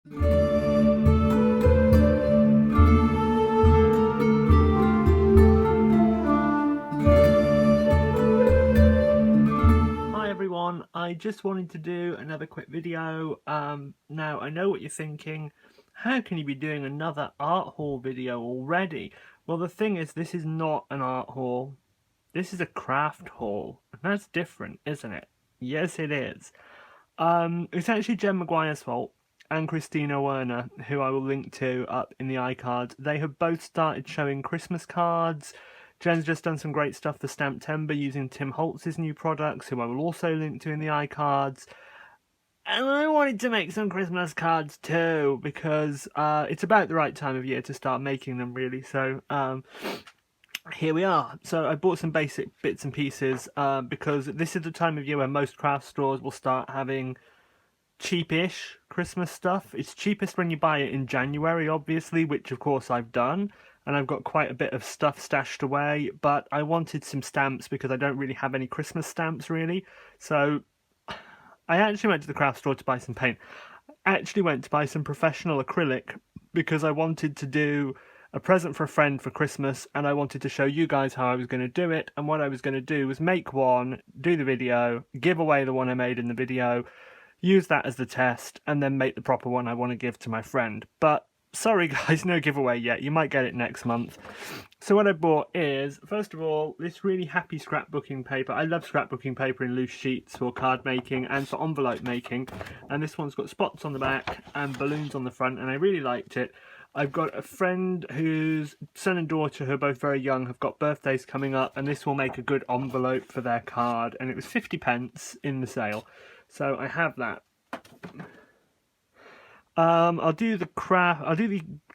Hi everyone, I just wanted to do another quick video. Now I know what you're thinking, how can you be doing another art haul video already? Well, the thing is, this is not an art haul, this is a craft haul, and that's different, isn't it? Yes, it is. It's actually Jen McGuire's fault and Christina Werner, who I will link to up in the iCards. They have both started showing Christmas cards. Jen's just done some great stuff for Stamptember using Tim Holtz's new products, who I will also link to in the iCards. And I wanted to make some Christmas cards too, because it's about the right time of year to start making them, really. So here we are. So I bought some basic bits and pieces because this is the time of year where most craft stores will start having cheapish Christmas stuff. It's cheapest when you buy it in January, obviously, which of course I've done. And I've got quite a bit of stuff stashed away, but I wanted some stamps because I don't really have any Christmas stamps, really. So I actually went to the craft store to buy some paint. I actually went to buy some professional acrylic because I wanted to do a present for a friend for Christmas, and I wanted to show you guys how I was going to do it. And what I was going to do was make one, do the video, give away the one I made in the video, use that as the test, and then make the proper one I want to give to my friend. But sorry guys, no giveaway yet. You might get it next month. So what I bought is, first of all, this really happy scrapbooking paper. I love scrapbooking paper in loose sheets for card making and for envelope making. And this one's got spots on the back and balloons on the front, and I really liked it. I've got a friend whose son and daughter, who are both very young, have got birthdays coming up, and this will make a good envelope for their card. And it was 50p in the sale. So I have that. I'll do the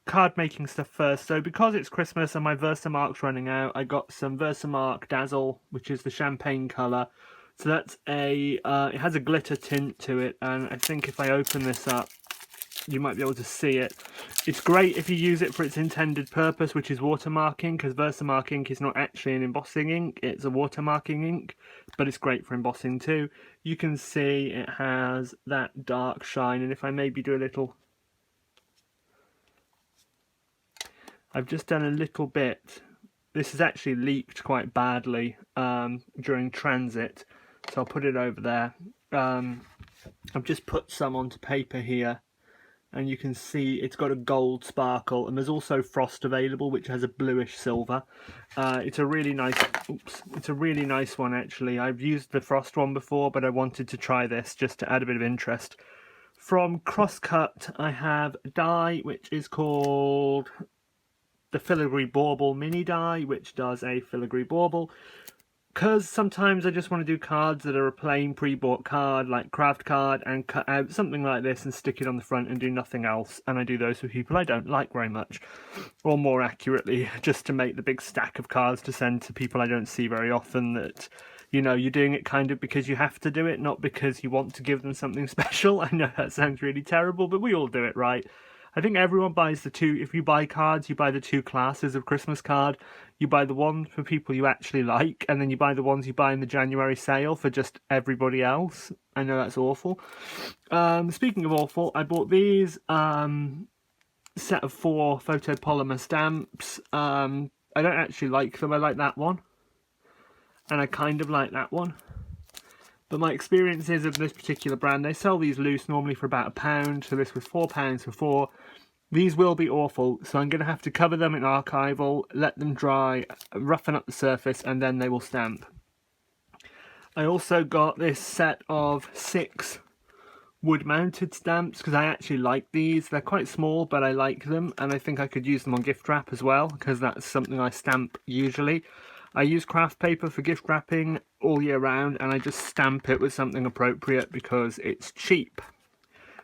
card making stuff first. So because it's Christmas and my VersaMark's running out, I got some VersaMark Dazzle, which is the champagne colour. So that's it has a glitter tint to it, and I think if I open this up, you might be able to see it. It's great if you use it for its intended purpose, which is watermarking, because VersaMark ink is not actually an embossing ink, it's a watermarking ink, but it's great for embossing too. You can see it has that dark shine, and if I maybe do a little... I've just done a little bit. This has actually leaked quite badly during transit, so I'll put it over there. I've just put some onto paper here, and you can see it's got a gold sparkle, and there's also frost available, which has a bluish silver. It's a really nice, it's a really nice one actually. I've used the frost one before, but I wanted to try this just to add a bit of interest. From Crosscut, I have a die which is called the Filigree Bauble mini die, which does a filigree bauble. Because sometimes I just want to do cards that are a plain pre-bought card, like craft card, and cut out something like this and stick it on the front and do nothing else. And I do those for people I don't like very much. Or more accurately, just to make the big stack of cards to send to people I don't see very often that, you know, you're doing it kind of because you have to do it, not because you want to give them something special. I know that sounds really terrible, but we all do it, right? I think everyone buys the two, if you buy cards, you buy the two classes of Christmas card. You buy the one for people you actually like, and then you buy the ones you buy in the January sale for just everybody else. I know that's awful. Speaking of awful, I bought these set of 4 photopolymer stamps. I don't actually like them. I like that one, and I kind of like that one. But my experiences of this particular brand, they sell these loose normally for about £1, so this was £4 for 4. These will be awful, so I'm going to have to cover them in archival, let them dry, roughen up the surface, and then they will stamp. I also got this set of 6 wood-mounted stamps, because I actually like these. They're quite small, but I like them, and I think I could use them on gift wrap as well, because that's something I stamp usually. I use craft paper for gift wrapping all year round, and I just stamp it with something appropriate because it's cheap.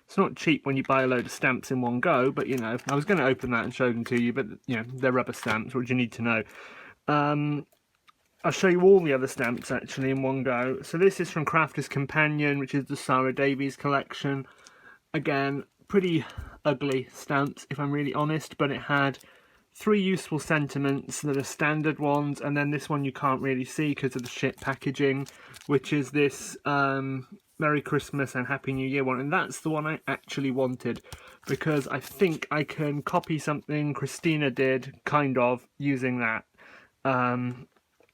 It's not cheap when you buy a load of stamps in one go, but you know, I was going to open that and show them to you, but you know, they're rubber stamps. What do you need to know? I'll show you all the other stamps actually in one go. So this is from Crafter's Companion, which is the Sarah Davies collection. Again, pretty ugly stamps if I'm really honest, but it had 3 useful sentiments that are standard ones, and then this one you can't really see because of the shit packaging, which is this Merry Christmas and Happy New Year one, and that's the one I actually wanted. because I think I can copy something Christina did, kind of, using that. I'm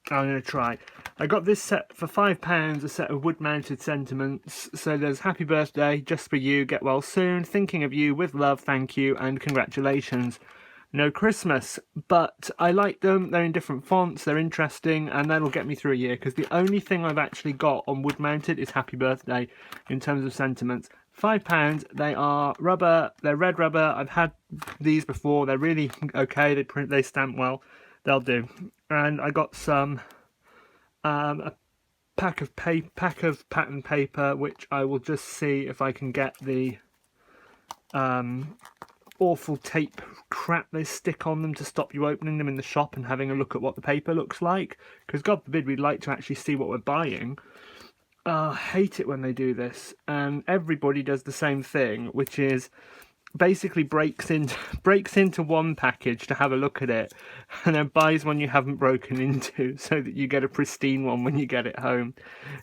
going to try. I got this set for £5, a set of wood-mounted sentiments. So there's happy birthday, just for you, get well soon, thinking of you, with love, thank you, and congratulations. No Christmas, but I like them. They're in different fonts, they're interesting, and that'll get me through a year, because the only thing I've actually got on wood-mounted is happy birthday in terms of sentiments. £5, they are rubber, they're red rubber. I've had these before, they're really okay, they stamp well, they'll do. And I got some a pack of pattern paper, which I will just see if I can get the awful tape crap they stick on them to stop you opening them in the shop and having a look at what the paper looks like, because God forbid we'd like to actually see what we're buying. I hate it when they do this, and everybody does the same thing, which is basically breaks into one package to have a look at it, and then buys one you haven't broken into, so that you get a pristine one when you get it home.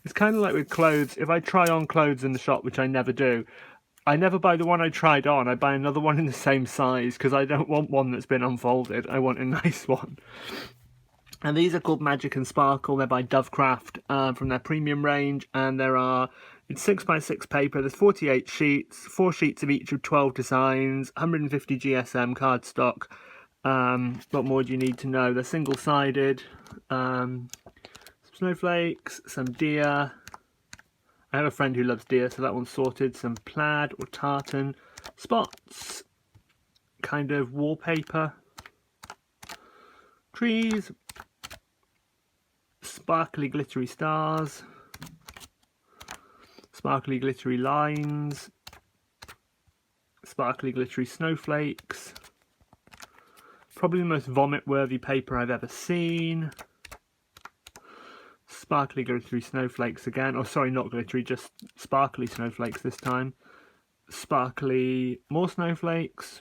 It's kind of like with clothes. If I try on clothes in the shop, which I never do, I never buy the one I tried on. I buy another one in the same size, because I don't want one that's been unfolded. I want a nice one. And these are called Magic and Sparkle. They're by Dovecraft, from their premium range, and it's 6x6 paper. There's 48 sheets, 4 sheets of each of 12 designs, 150 GSM cardstock. What more do you need to know? They're single-sided. Some snowflakes, some deer. I have a friend who loves deer, so that one's sorted. Some plaid or tartan, spots, kind of wallpaper, trees, sparkly glittery stars, sparkly glittery lines, sparkly glittery snowflakes, probably the most vomit-worthy paper I've ever seen. Sparkly glittery snowflakes again. Oh, sorry, not glittery, just sparkly snowflakes this time. Sparkly more snowflakes.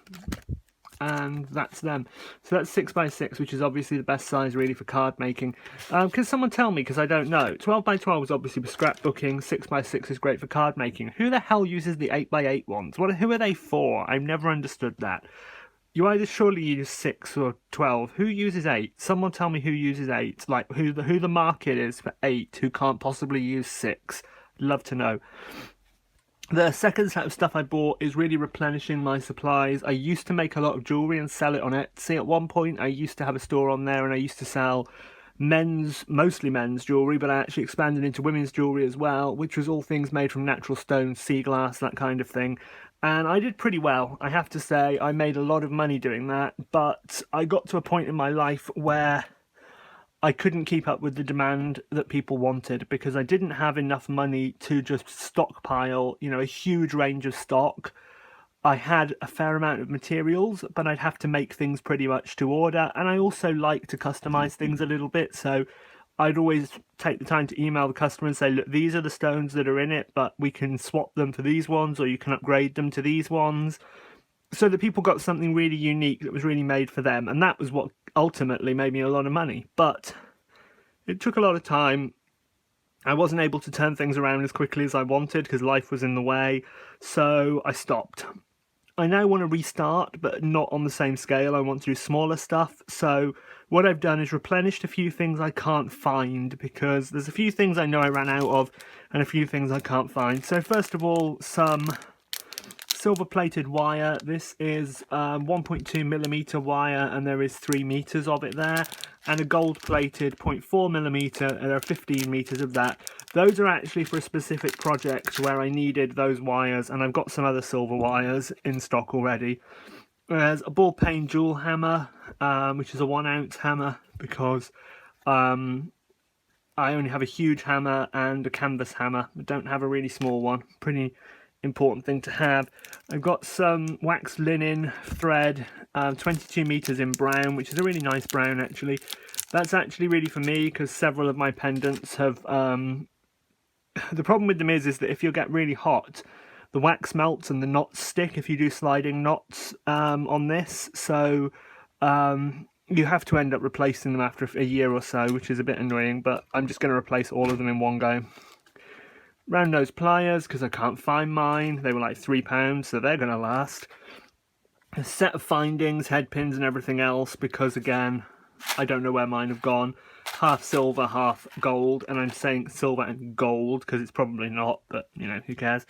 And that's them. So that's 6x6, which is obviously the best size really for card making. Can someone tell me, because I don't know. 12x12 is obviously for scrapbooking. 6x6 is great for card making. Who the hell uses the 8x8 ones? Who are they for? I've never understood that. You either surely use 6 or 12. Who uses 8? Someone tell me who uses 8. Like who the market is for 8 who can't possibly use 6. Love to know. The second set of stuff I bought is really replenishing my supplies. I used to make a lot of jewellery and sell it on Etsy. At one point I used to have a store on there, and I used to sell mostly men's jewellery, but I actually expanded into women's jewellery as well, which was all things made from natural stones, sea glass, that kind of thing. And I did pretty well, I have to say. I made a lot of money doing that, but I got to a point in my life where I couldn't keep up with the demand that people wanted, because I didn't have enough money to just stockpile, a huge range of stock. I had a fair amount of materials, but I'd have to make things pretty much to order, and I also like to customize things a little bit, so I'd always take the time to email the customer and say, look, these are the stones that are in it, but we can swap them for these ones, or you can upgrade them to these ones, so that people got something really unique that was really made for them. And that was what ultimately made me a lot of money. But it took a lot of time. I wasn't able to turn things around as quickly as I wanted because life was in the way, so I stopped. I now want to restart, but not on the same scale. I want to do smaller stuff. So what I've done is replenished a few things I can't find, because there's a few things I know I ran out of and a few things I can't find. So first of all, some silver plated wire. This is 1.2mm wire, and there is 3 meters of it there, and a gold plated 0.4mm, and there are 15 meters of that. Those are actually for a specific project where I needed those wires, and I've got some other silver wires in stock already. There's a ball peen jewel hammer, which is a 1-ounce hammer, because I only have a huge hammer and a canvas hammer. I don't have a really small one. Pretty important thing to have. I've got some waxed linen thread, 22 meters in brown, which is a really nice brown actually. That's actually really for me, because several of my pendants have the problem with them is that if you get really hot, the wax melts and the knots stick if you do sliding knots on this, so you have to end up replacing them after a year or so, which is a bit annoying, but I'm just going to replace all of them in one go. round nose pliers, because I can't find mine. They were like £3, so they're going to last. A set of findings, head pins and everything else, because again, I don't know where mine have gone. Half silver, half gold, and I'm saying silver and gold because it's probably not, but you know, who cares.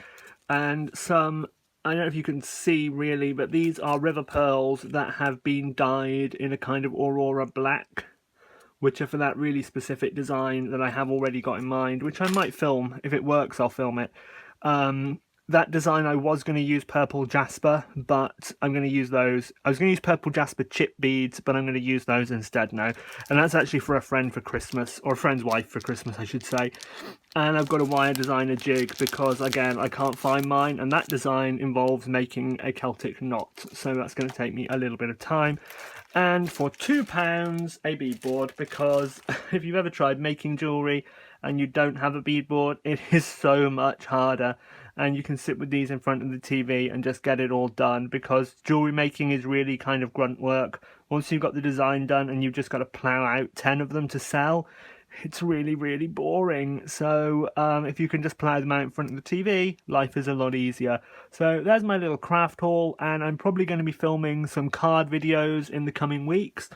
And some, I don't know if you can see really, but these are river pearls that have been dyed in a kind of aurora black, which are for that really specific design that I have already got in mind, which I might film. If it works, I'll film it. That design, I was going to use purple jasper, but I'm going to use those. I was going to use purple jasper chip beads, but I'm going to use those instead now. And that's actually for a friend for Christmas, or a friend's wife for Christmas, I should say. And I've got a wire designer jig because, again, I can't find mine. And that design involves making a Celtic knot. So that's going to take me a little bit of time. And for £2, a beadboard, because if you've ever tried making jewellery and you don't have a beadboard, it is so much harder. And you can sit with these in front of the TV and just get it all done, because jewellery making is really kind of grunt work. Once you've got the design done and you've just got to plough out 10 of them to sell, it's really, really boring. So if you can just plough them out in front of the TV, life is a lot easier. So there's my little craft haul, and I'm probably going to be filming some card videos in the coming weeks.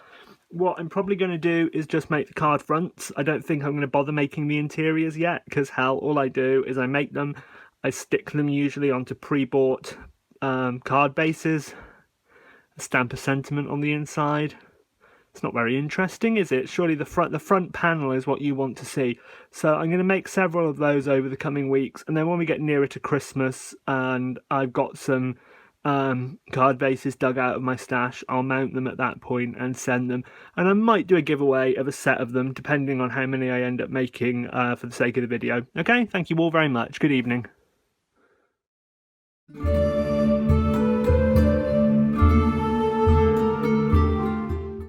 What I'm probably going to do is just make the card fronts. I don't think I'm going to bother making the interiors yet, because hell, all I do is I make them, I stick them usually onto pre-bought card bases, stamp a sentiment on the inside. It's not very interesting, is it? Surely the front panel is what you want to see. So I'm going to make several of those over the coming weeks, and then when we get nearer to Christmas and I've got some card bases dug out of my stash, I'll mount them at that point and send them. And I might do a giveaway of a set of them, depending on how many I end up making for the sake of the video. Okay, thank you all very much. Good evening.